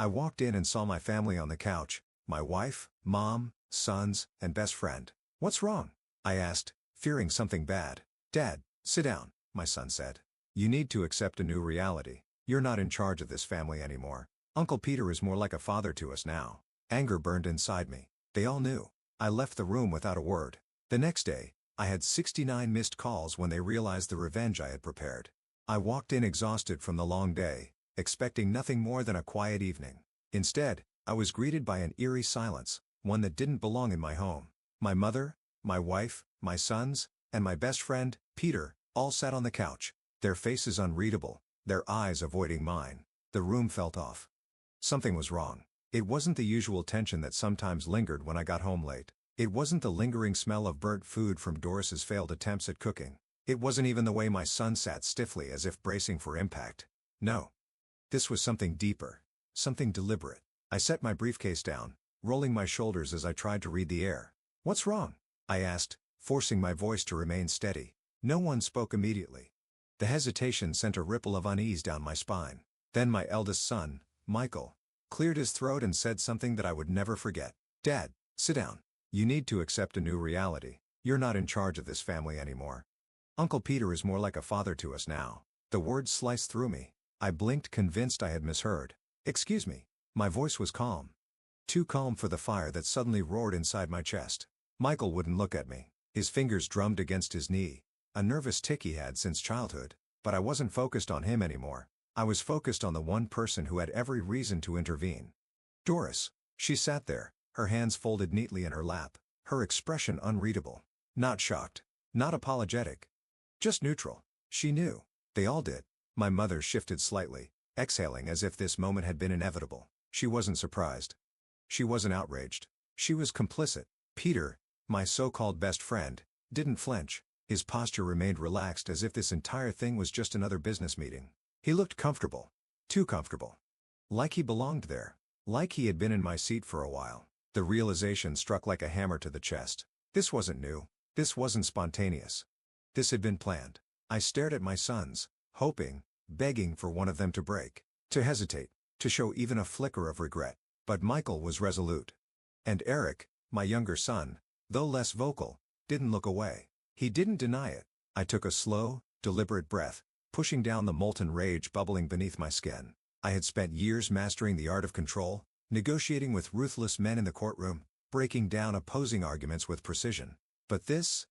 I walked in and saw my family on the couch, my wife, mom, sons, and best friend. "What's wrong?" I asked, fearing something bad. "Dad, sit down," my son said. "You need to accept a new reality. You're not in charge of this family anymore. Uncle Peter is more like a father to us now." Anger burned inside me. They all knew. I left the room without a word. The next day, I had 69 missed calls when they realized the revenge I had prepared. I walked in exhausted from the long day, expecting nothing more than a quiet evening. Instead, I was greeted by an eerie silence, one that didn't belong in my home. My mother, my wife, my sons, and my best friend, Peter, all sat on the couch, their faces unreadable, their eyes avoiding mine. The room felt off. Something was wrong. It wasn't the usual tension that sometimes lingered when I got home late. It wasn't the lingering smell of burnt food from Doris's failed attempts at cooking. It wasn't even the way my son sat stiffly as if bracing for impact. No. This was something deeper. Something deliberate. I set my briefcase down, rolling my shoulders as I tried to read the air. "What's wrong?" I asked, forcing my voice to remain steady. No one spoke immediately. The hesitation sent a ripple of unease down my spine. Then my eldest son, Michael, cleared his throat and said something that I would never forget. "Dad, sit down. You need to accept a new reality. You're not in charge of this family anymore. Uncle Peter is more like a father to us now." The words sliced through me. I blinked, convinced I had misheard. "Excuse me." My voice was calm. Too calm for the fire that suddenly roared inside my chest. Michael wouldn't look at me. His fingers drummed against his knee, a nervous tic he had since childhood. But I wasn't focused on him anymore. I was focused on the one person who had every reason to intervene. Doris. She sat there, her hands folded neatly in her lap, her expression unreadable. Not shocked. Not apologetic. Just neutral. She knew. They all did. My mother shifted slightly, exhaling as if this moment had been inevitable. She wasn't surprised. She wasn't outraged. She was complicit. Peter, my so-called best friend, didn't flinch. His posture remained relaxed as if this entire thing was just another business meeting. He looked comfortable. Too comfortable. Like he belonged there. Like he had been in my seat for a while. The realization struck like a hammer to the chest. This wasn't new. This wasn't spontaneous. This had been planned. I stared at my sons, hoping, begging for one of them to break, to hesitate, to show even a flicker of regret. But Michael was resolute. And Eric, my younger son, though less vocal, didn't look away. He didn't deny it. I took a slow, deliberate breath, pushing down the molten rage bubbling beneath my skin. I had spent years mastering the art of control, negotiating with ruthless men in the courtroom, breaking down opposing arguments with precision. But this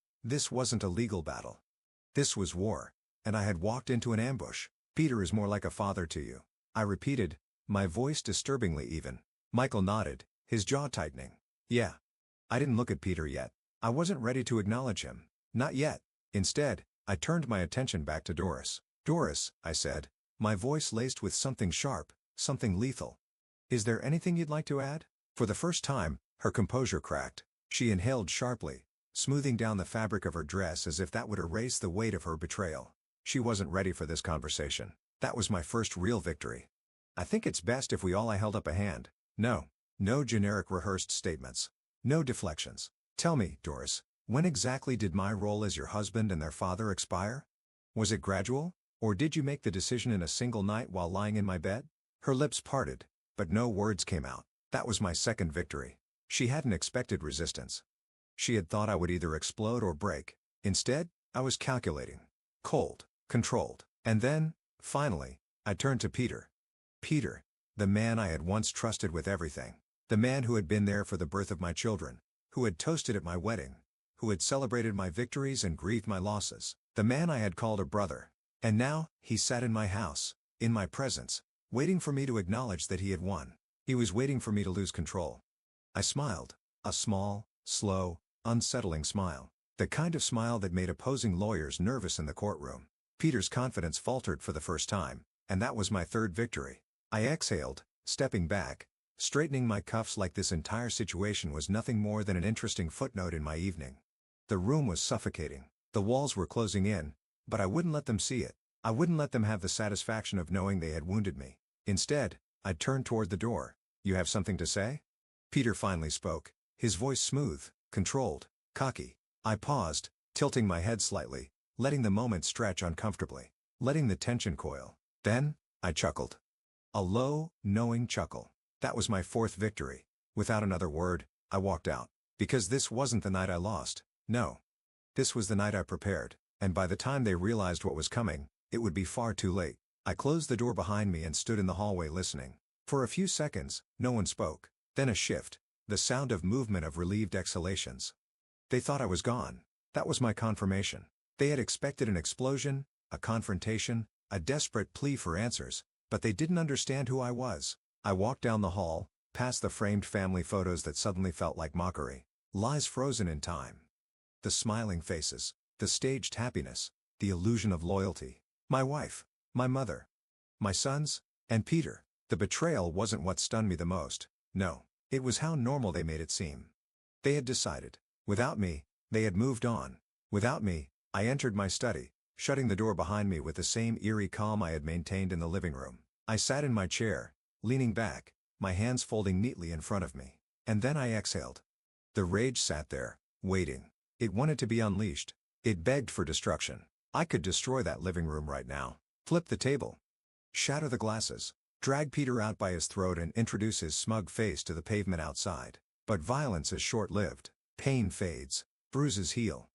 wasn't a legal battle. This was war. And I had walked into an ambush. "Peter is more like a father to you," I repeated, my voice disturbingly even. Michael nodded, his jaw tightening. "Yeah." I didn't look at Peter yet. I wasn't ready to acknowledge him. Not yet. Instead, I turned my attention back to Doris. "Doris," I said, my voice laced with something sharp, something lethal. "Is there anything you'd like to add?" For the first time, her composure cracked. She inhaled sharply, smoothing down the fabric of her dress as if that would erase the weight of her betrayal. She wasn't ready for this conversation. That was my first real victory. "I think it's best if we all." I held up a hand. No generic rehearsed statements. No deflections. "Tell me, Doris, when exactly did my role as your husband and their father expire? Was it gradual? Or did you make the decision in a single night while lying in my bed?" Her lips parted, but no words came out. That was my second victory. She hadn't expected resistance. She had thought I would either explode or break. Instead, I was calculating. Cold. Controlled. And then, finally, I turned to Peter. Peter, the man I had once trusted with everything. The man who had been there for the birth of my children. Who had toasted at my wedding. Who had celebrated my victories and grieved my losses. The man I had called a brother. And now, he sat in my house, in my presence, waiting for me to acknowledge that he had won. He was waiting for me to lose control. I smiled. A small, slow, unsettling smile. The kind of smile that made opposing lawyers nervous in the courtroom. Peter's confidence faltered for the first time, and that was my third victory. I exhaled, stepping back, straightening my cuffs like this entire situation was nothing more than an interesting footnote in my evening. The room was suffocating. The walls were closing in, but I wouldn't let them see it. I wouldn't let them have the satisfaction of knowing they had wounded me. Instead, I turned toward the door. "You have something to say?" Peter finally spoke, his voice smooth, controlled, cocky. I paused, tilting my head slightly, letting the moment stretch uncomfortably, letting the tension coil. Then, I chuckled. A low, knowing chuckle. That was my fourth victory. Without another word, I walked out. Because this wasn't the night I lost. No. This was the night I prepared, and by the time they realized what was coming, it would be far too late. I closed the door behind me and stood in the hallway listening. For a few seconds, no one spoke. Then a shift. The sound of movement of relieved exhalations. They thought I was gone. That was my confirmation. They had expected an explosion, a confrontation, a desperate plea for answers, but they didn't understand who I was. I walked down the hall, past the framed family photos that suddenly felt like mockery. Lies frozen in time. The smiling faces, the staged happiness, the illusion of loyalty. My wife, my mother, my sons, and Peter. The betrayal wasn't what stunned me the most. No, it was how normal they made it seem. They had decided. Without me, they had moved on. Without me, I entered my study, shutting the door behind me with the same eerie calm I had maintained in the living room. I sat in my chair, leaning back, my hands folding neatly in front of me. And then I exhaled. The rage sat there, waiting. It wanted to be unleashed. It begged for destruction. I could destroy that living room right now. Flip the table. Shatter the glasses. Drag Peter out by his throat and introduce his smug face to the pavement outside. But violence is short-lived. Pain fades. Bruises heal.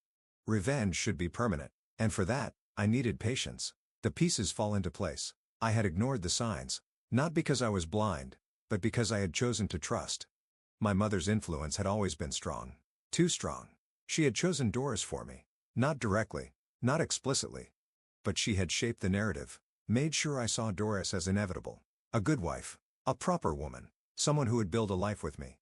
Revenge should be permanent. And for that, I needed patience. The pieces fall into place. I had ignored the signs. Not because I was blind, but because I had chosen to trust. My mother's influence had always been strong. Too strong. She had chosen Doris for me. Not directly, not explicitly. But she had shaped the narrative, made sure I saw Doris as inevitable. A good wife. A proper woman. Someone who would build a life with me.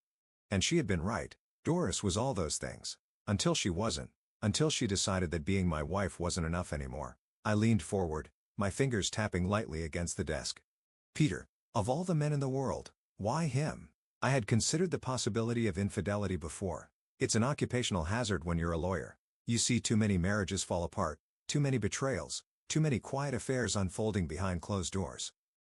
And she had been right. Doris was all those things. Until she wasn't. Until she decided that being my wife wasn't enough anymore. I leaned forward, my fingers tapping lightly against the desk. Peter. Of all the men in the world, why him? I had considered the possibility of infidelity before. It's an occupational hazard when you're a lawyer. You see too many marriages fall apart, too many betrayals, too many quiet affairs unfolding behind closed doors.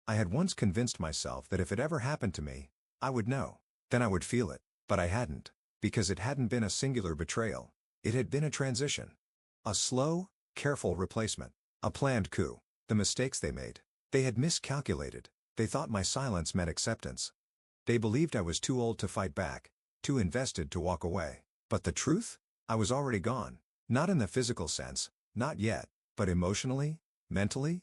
I had once convinced myself that if it ever happened to me, I would know. Then I would feel it. But I hadn't. Because it hadn't been a singular betrayal. It had been a transition. A slow, careful replacement. A planned coup. The mistakes they made. They had miscalculated. They thought my silence meant acceptance. They believed I was too old to fight back, too invested to walk away. But the truth? I was already gone. Not in the physical sense, not yet, but emotionally, mentally?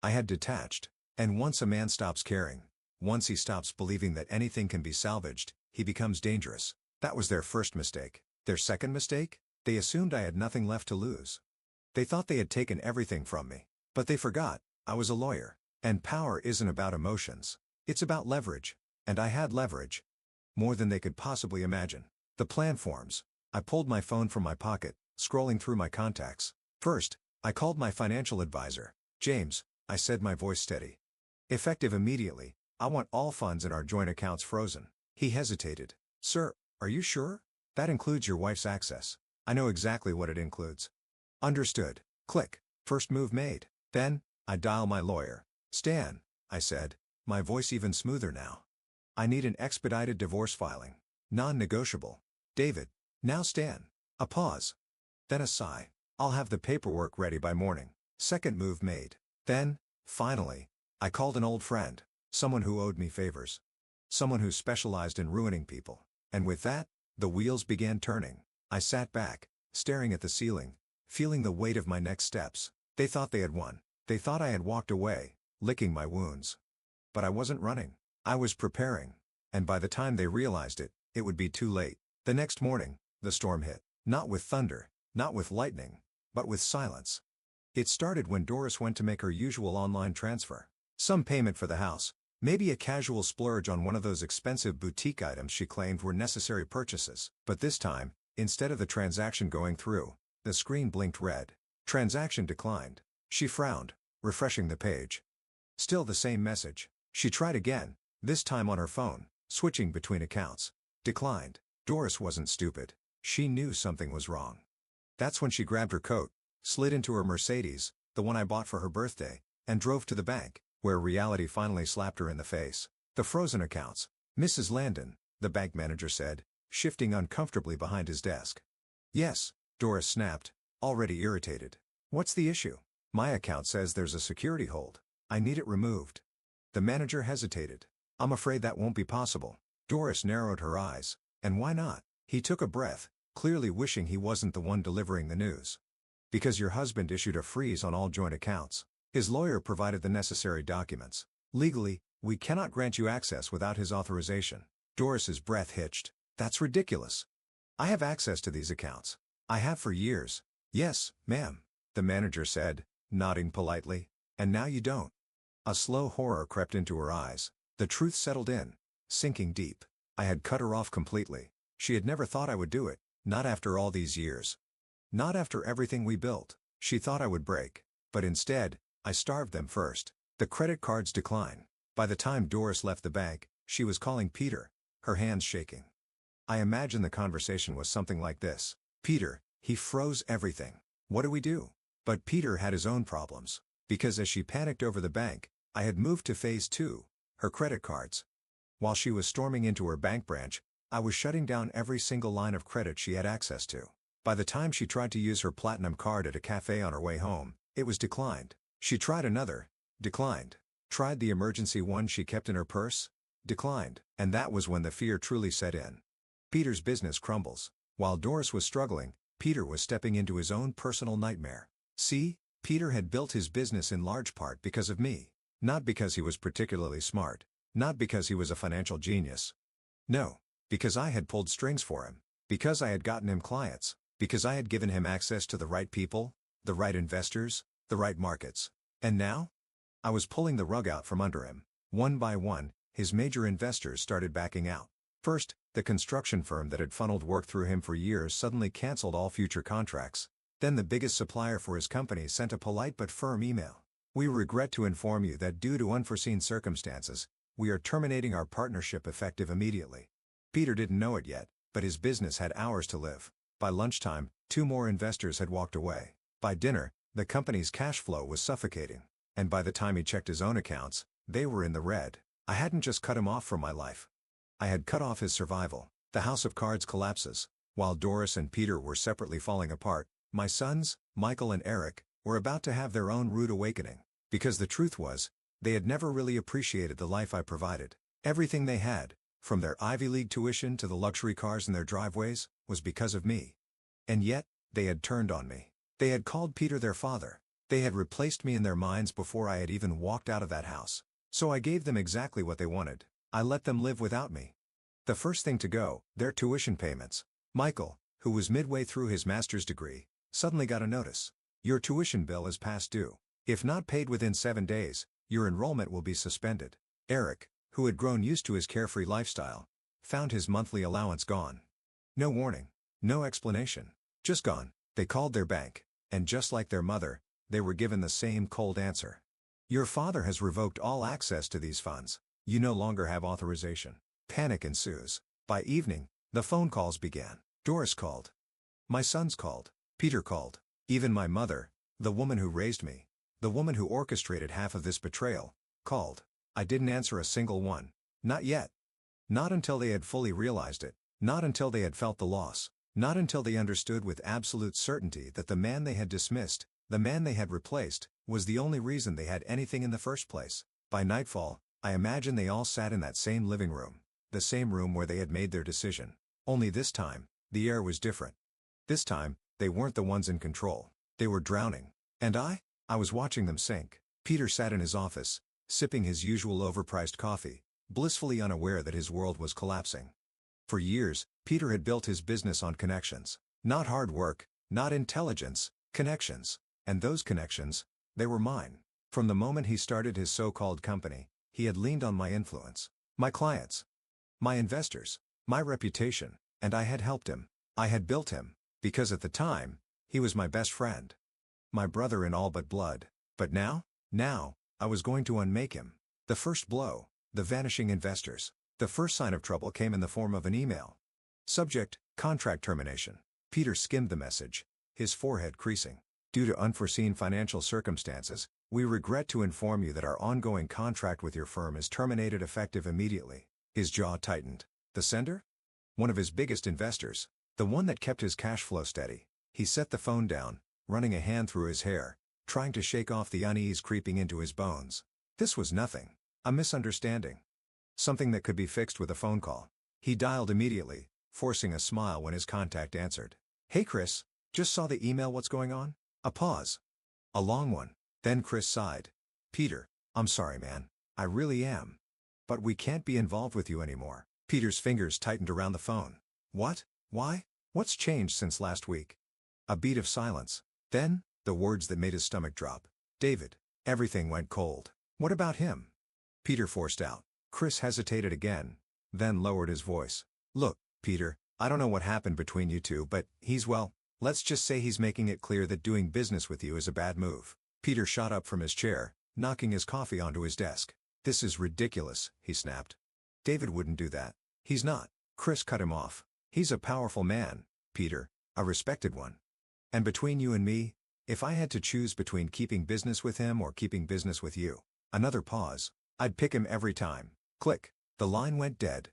I had detached. And once a man stops caring, once he stops believing that anything can be salvaged, he becomes dangerous. That was their first mistake. Their second mistake? They assumed I had nothing left to lose. They thought they had taken everything from me. But they forgot, I was a lawyer. And power isn't about emotions. It's about leverage. And I had leverage. More than they could possibly imagine. The plan forms. I pulled my phone from my pocket, scrolling through my contacts. First, I called my financial advisor. James, I said, my voice steady. Effective immediately, I want all funds in our joint accounts frozen. He hesitated. Sir, are you sure? That includes your wife's access. I know exactly what it includes. Understood. Click. First move made. Then, I dial my lawyer. Stan, I said, my voice even smoother now. I need an expedited divorce filing. Non-negotiable. David. Now Stan. A pause. Then a sigh. I'll have the paperwork ready by morning. Second move made. Then, finally, I called an old friend. Someone who owed me favors. Someone who specialized in ruining people. And with that, the wheels began turning. I sat back, staring at the ceiling, feeling the weight of my next steps. They thought they had won. They thought I had walked away, licking my wounds. But I wasn't running. I was preparing. And by the time they realized it, it would be too late. The next morning, the storm hit. Not with thunder, not with lightning, but with silence. It started when Doris went to make her usual online transfer. Some payment for the house. Maybe a casual splurge on one of those expensive boutique items she claimed were necessary purchases. But this time, instead of the transaction going through, the screen blinked red. Transaction declined. She frowned, refreshing the page. Still the same message. She tried again, this time on her phone, switching between accounts. Declined. Doris wasn't stupid. She knew something was wrong. That's when she grabbed her coat, slid into her Mercedes, the one I bought for her birthday, and drove to the bank, where reality finally slapped her in the face. The frozen accounts. Mrs. Landon, the bank manager said, shifting uncomfortably behind his desk. Yes, Doris snapped, already irritated. What's the issue? My account says there's a security hold. I need it removed. The manager hesitated. I'm afraid that won't be possible. Doris narrowed her eyes. And why not? He took a breath, clearly wishing he wasn't the one delivering the news. Because your husband issued a freeze on all joint accounts. His lawyer provided the necessary documents. Legally, we cannot grant you access without his authorization. Doris's breath hitched. That's ridiculous. I have access to these accounts. I have for years. Yes, ma'am, the manager said, nodding politely. And now you don't. A slow horror crept into her eyes. The truth settled in, sinking deep. I had cut her off completely. She had never thought I would do it, not after all these years. Not after everything we built. She thought I would break. But instead, I starved them first. The credit cards decline. By the time Doris left the bank, she was calling Peter, her hands shaking. I imagine the conversation was something like this. Peter, he froze everything. What do we do? But Peter had his own problems. Because as she panicked over the bank, I had moved to phase 2, her credit cards. While she was storming into her bank branch, I was shutting down every single line of credit she had access to. By the time she tried to use her platinum card at a cafe on her way home, it was declined. She tried another, declined. Tried the emergency one she kept in her purse, declined. And that was when the fear truly set in. Peter's business crumbles. While Doris was struggling, Peter was stepping into his own personal nightmare. See, Peter had built his business in large part because of me. Not because he was particularly smart. Not because he was a financial genius. No, because I had pulled strings for him. Because I had gotten him clients. Because I had given him access to the right people, the right investors, the right markets. And now? I was pulling the rug out from under him. One by one, his major investors started backing out. First, the construction firm that had funneled work through him for years suddenly canceled all future contracts. Then the biggest supplier for his company sent a polite but firm email. We regret to inform you that due to unforeseen circumstances, we are terminating our partnership effective immediately. Peter didn't know it yet, but his business had hours to live. By lunchtime, 2 more investors had walked away. By dinner, the company's cash flow was suffocating. And by the time he checked his own accounts, they were in the red. I hadn't just cut him off from my life. I had cut off his survival. The house of cards collapses. While Doris and Peter were separately falling apart, my sons, Michael and Eric, were about to have their own rude awakening. Because the truth was, they had never really appreciated the life I provided. Everything they had, from their Ivy League tuition to the luxury cars in their driveways, was because of me. And yet, they had turned on me. They had called Peter their father. They had replaced me in their minds before I had even walked out of that house. So I gave them exactly what they wanted. I let them live without me. The first thing to go, their tuition payments. Michael, who was midway through his master's degree, suddenly got a notice. Your tuition bill is past due. If not paid within 7 days, your enrollment will be suspended. Eric, who had grown used to his carefree lifestyle, found his monthly allowance gone. No warning. No explanation. Just gone. They called their bank, and just like their mother, they were given the same cold answer. Your father has revoked all access to these funds. You no longer have authorization. Panic ensues. By evening, the phone calls began. Doris called. My sons called. Peter called. Even my mother, the woman who raised me, the woman who orchestrated half of this betrayal, called. I didn't answer a single one. Not yet. Not until they had fully realized it. Not until they had felt the loss. Not until they understood with absolute certainty that the man they had dismissed, the man they had replaced, was the only reason they had anything in the first place. By nightfall, I imagine they all sat in that same living room, the same room where they had made their decision. Only this time, the air was different. This time, they weren't the ones in control. They were drowning. And I was watching them sink. Peter sat in his office, sipping his usual overpriced coffee, blissfully unaware that his world was collapsing. For years, Peter had built his business on connections. Not hard work, not intelligence, connections. And those connections, they were mine. From the moment he started his so-called company, he had leaned on my influence, my clients, my investors, my reputation, and I had helped him. I had built him, because at the time, he was my best friend. My brother in all but blood. But now, I was going to unmake him. The first blow, the vanishing investors. The first sign of trouble came in the form of an email. Subject, contract termination. Peter skimmed the message, his forehead creasing. Due to unforeseen financial circumstances, we regret to inform you that our ongoing contract with your firm is terminated effective immediately. His jaw tightened. The sender? One of his biggest investors. The one that kept his cash flow steady. He set the phone down, running a hand through his hair, trying to shake off the unease creeping into his bones. This was nothing. A misunderstanding. Something that could be fixed with a phone call. He dialed immediately, forcing a smile when his contact answered. "Hey Chris, just saw the email, what's going on?" A pause. A long one. Then Chris sighed. "Peter, I'm sorry man. I really am. But we can't be involved with you anymore." Peter's fingers tightened around the phone. "What? Why? What's changed since last week?" A beat of silence. Then, the words that made his stomach drop. "David." Everything went cold. "What about him?" Peter forced out. Chris hesitated again, then lowered his voice. "Look, Peter, I don't know what happened between you two, but well, let's just say he's making it clear that doing business with you is a bad move." Peter shot up from his chair, knocking his coffee onto his desk. "This is ridiculous," he snapped. "David wouldn't do that. He's not." Chris cut him off. "He's a powerful man, Peter, a respected one. And between you and me, if I had to choose between keeping business with him or keeping business with you," another pause, "I'd pick him every time." Click. The line went dead.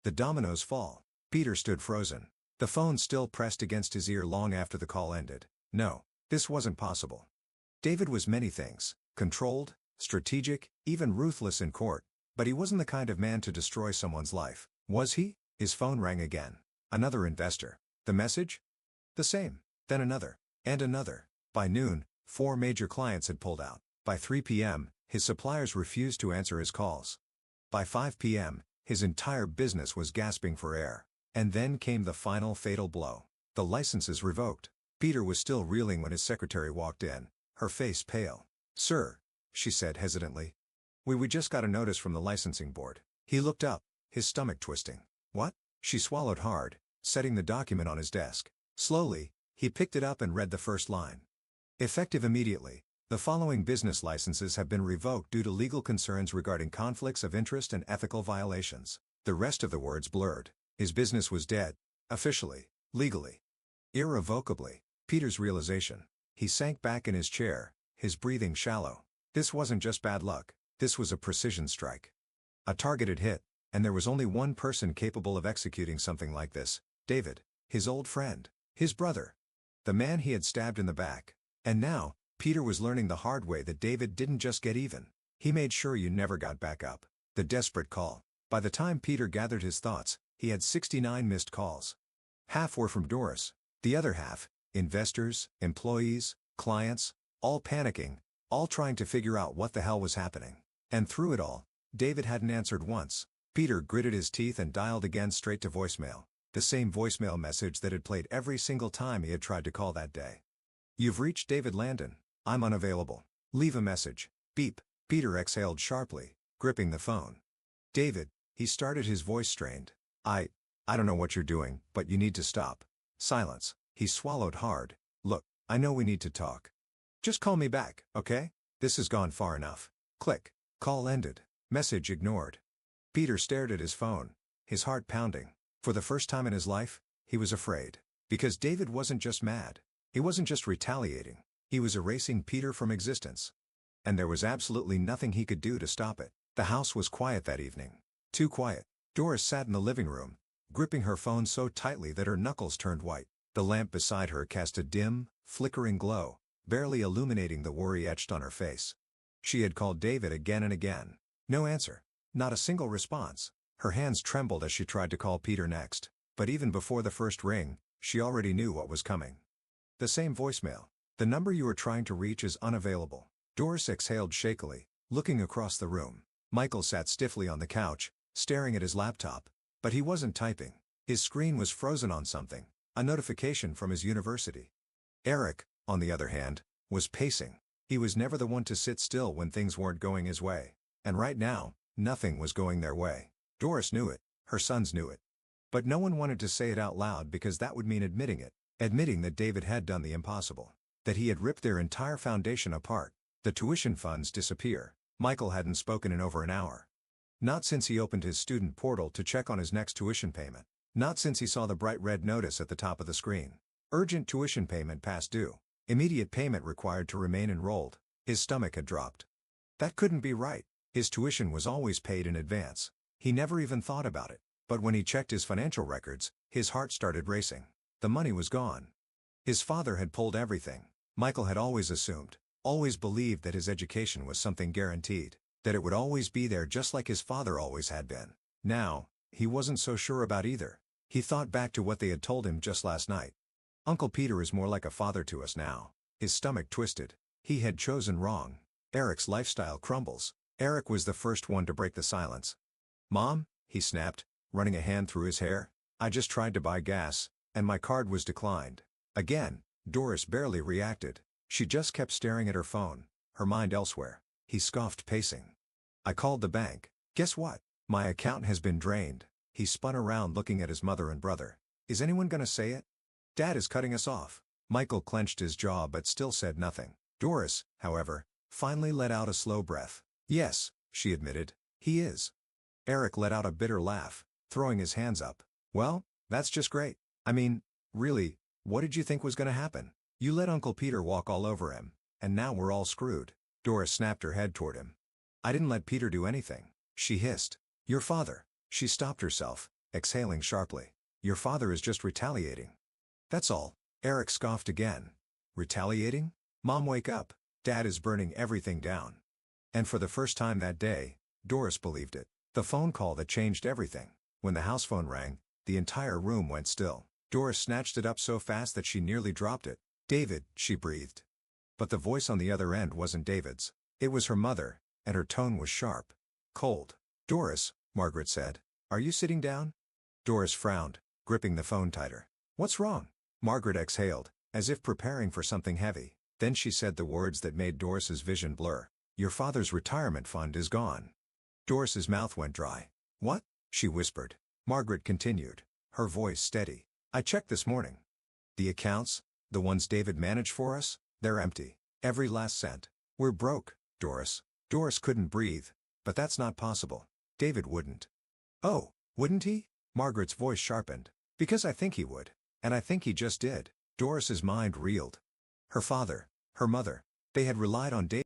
The dominoes fall. Peter stood frozen. The phone still pressed against his ear long after the call ended. No, this wasn't possible. David was many things: controlled, strategic, even ruthless in court, but he wasn't the kind of man to destroy someone's life, was he? His phone rang again. Another investor. The message? The same. Then another. And another. By noon, 4 major clients had pulled out. By 3 p.m., his suppliers refused to answer his calls. By 5 p.m., his entire business was gasping for air. And then came the final fatal blow. The licenses revoked. Peter was still reeling when his secretary walked in, her face pale. "Sir," she said hesitantly. We just got a notice from the licensing board." He looked up, his stomach twisting. "What?" She swallowed hard, setting the document on his desk. Slowly, he picked it up and read the first line. "Effective immediately. The following business licenses have been revoked due to legal concerns regarding conflicts of interest and ethical violations." The rest of the words blurred. His business was dead. Officially. Legally. Irrevocably. Peter's realization. He sank back in his chair, his breathing shallow. This wasn't just bad luck. This was a precision strike. A targeted hit, and there was only one person capable of executing something like this: David. His old friend. His brother. The man he had stabbed in the back. And now, Peter was learning the hard way that David didn't just get even. He made sure you never got back up. The desperate call. By the time Peter gathered his thoughts, he had 69 missed calls. Half were from Doris. The other half, investors, employees, clients, all panicking, all trying to figure out what the hell was happening. And through it all, David hadn't answered once. Peter gritted his teeth and dialed again straight to voicemail. The same voicemail message that had played every single time he had tried to call that day. "You've reached David Landon. I'm unavailable. Leave a message." Beep. Peter exhaled sharply, gripping the phone. "David," he started, his voice strained. I don't know what you're doing, but you need to stop." Silence. He swallowed hard. "Look, I know we need to talk. Just call me back, okay? This has gone far enough." Click. Call ended. Message ignored. Peter stared at his phone, his heart pounding. For the first time in his life, he was afraid. Because David wasn't just mad. He wasn't just retaliating. He was erasing Peter from existence. And there was absolutely nothing he could do to stop it. The house was quiet that evening. Too quiet. Doris sat in the living room, gripping her phone so tightly that her knuckles turned white. The lamp beside her cast a dim, flickering glow, barely illuminating the worry etched on her face. She had called David again and again. No answer. Not a single response. Her hands trembled as she tried to call Peter next. But even before the first ring, she already knew what was coming. The same voicemail. "The number you are trying to reach is unavailable." Doris exhaled shakily, looking across the room. Michael sat stiffly on the couch, staring at his laptop. But he wasn't typing. His screen was frozen on something, a notification from his university. Eric, on the other hand, was pacing. He was never the one to sit still when things weren't going his way. And right now, nothing was going their way. Doris knew it. Her sons knew it. But no one wanted to say it out loud because that would mean admitting it. Admitting that David had done the impossible. That he had ripped their entire foundation apart. The tuition funds disappear. Michael hadn't spoken in over an hour. Not since he opened his student portal to check on his next tuition payment. Not since he saw the bright red notice at the top of the screen. Urgent tuition payment past due. Immediate payment required to remain enrolled. His stomach had dropped. That couldn't be right. His tuition was always paid in advance. He never even thought about it. But when he checked his financial records, his heart started racing. The money was gone. His father had pulled everything. Michael had always assumed, always believed that his education was something guaranteed. That it would always be there just like his father always had been. Now, he wasn't so sure about either. He thought back to what they had told him just last night. Uncle Peter is more like a father to us now. His stomach twisted. He had chosen wrong. Eric's lifestyle crumbles. Eric was the first one to break the silence. "Mom," he snapped, running a hand through his hair, "I just tried to buy gas, and my card was declined." Again, Doris barely reacted. She just kept staring at her phone, her mind elsewhere. He scoffed, pacing. "I called the bank. Guess what? My account has been drained." He spun around looking at his mother and brother. "Is anyone gonna say it? Dad is cutting us off." Michael clenched his jaw but still said nothing. Doris, however, finally let out a slow breath. "Yes," she admitted, "he is." Eric let out a bitter laugh, throwing his hands up. "Well, that's just great. I mean, really, what did you think was gonna happen? You let Uncle Peter walk all over him, and now we're all screwed." Doris snapped her head toward him. "I didn't let Peter do anything," she hissed. "Your father." She stopped herself, exhaling sharply. "Your father is just retaliating. That's all." Eric scoffed again. "Retaliating? Mom, wake up. Dad is burning everything down." And for the first time that day, Doris believed it. The phone call that changed everything. When the house phone rang, the entire room went still. Doris snatched it up so fast that she nearly dropped it. "David," she breathed. But the voice on the other end wasn't David's. It was her mother, and her tone was sharp. Cold. "Doris," Margaret said, "are you sitting down?" Doris frowned, gripping the phone tighter. "What's wrong?" Margaret exhaled, as if preparing for something heavy. Then she said the words that made Doris's vision blur. "Your father's retirement fund is gone." Doris's mouth went dry. "What?" she whispered. Margaret continued, her voice steady. "I checked this morning. The accounts, the ones David managed for us, they're empty. Every last cent. We're broke, Doris." Doris couldn't breathe. "But that's not possible. David wouldn't." "Oh, wouldn't he?" Margaret's voice sharpened. "Because I think he would. And I think he just did." Doris's mind reeled. Her father, her mother, they had relied on David.